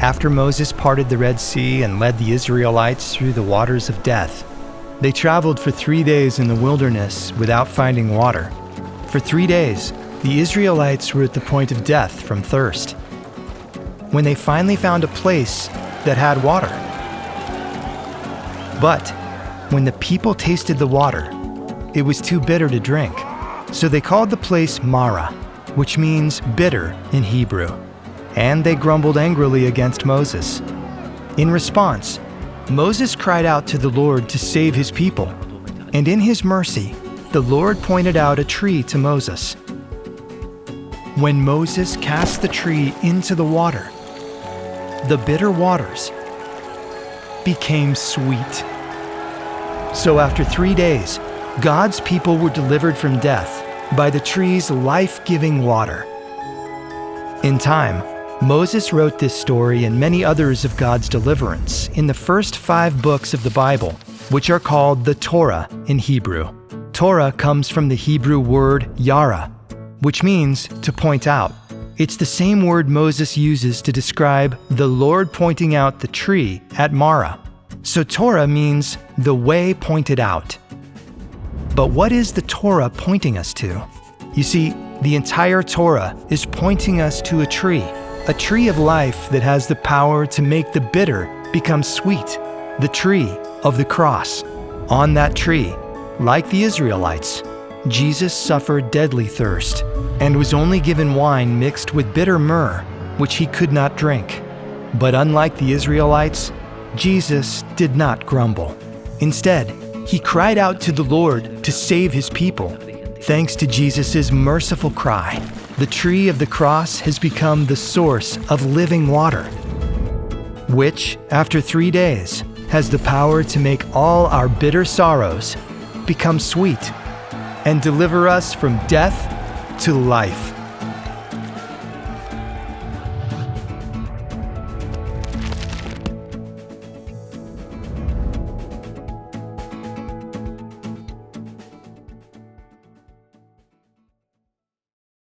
After Moses parted the Red Sea and led the Israelites through the waters of death, they traveled for 3 days in the wilderness without finding water. For 3 days, the Israelites were at the point of death from thirst. When they finally found a place that had water. But when the people tasted the water, it was too bitter to drink. So they called the place Marah, which means bitter in Hebrew. And they grumbled angrily against Moses. In response, Moses cried out to the Lord to save his people. And in his mercy, the Lord pointed out a tree to Moses. When Moses cast the tree into the water, the bitter waters became sweet. So after 3 days, God's people were delivered from death by the tree's life-giving water. In time, Moses wrote this story and many others of God's deliverance in the first 5 books of the Bible, which are called the Torah in Hebrew. Torah comes from the Hebrew word yara, which means to point out. It's the same word Moses uses to describe the Lord pointing out the tree at Marah. So Torah means the way pointed out. But what is the Torah pointing us to? You see, the entire Torah is pointing us to a tree of life that has the power to make the bitter become sweet, the tree of the cross. On that tree, like the Israelites, Jesus suffered deadly thirst and was only given wine mixed with bitter myrrh, which he could not drink. But unlike the Israelites, Jesus did not grumble. Instead, he cried out to the Lord to save his people. Thanks to Jesus' merciful cry, the tree of the cross has become the source of living water, which, after 3 days, has the power to make all our bitter sorrows become sweet and deliver us from death to life.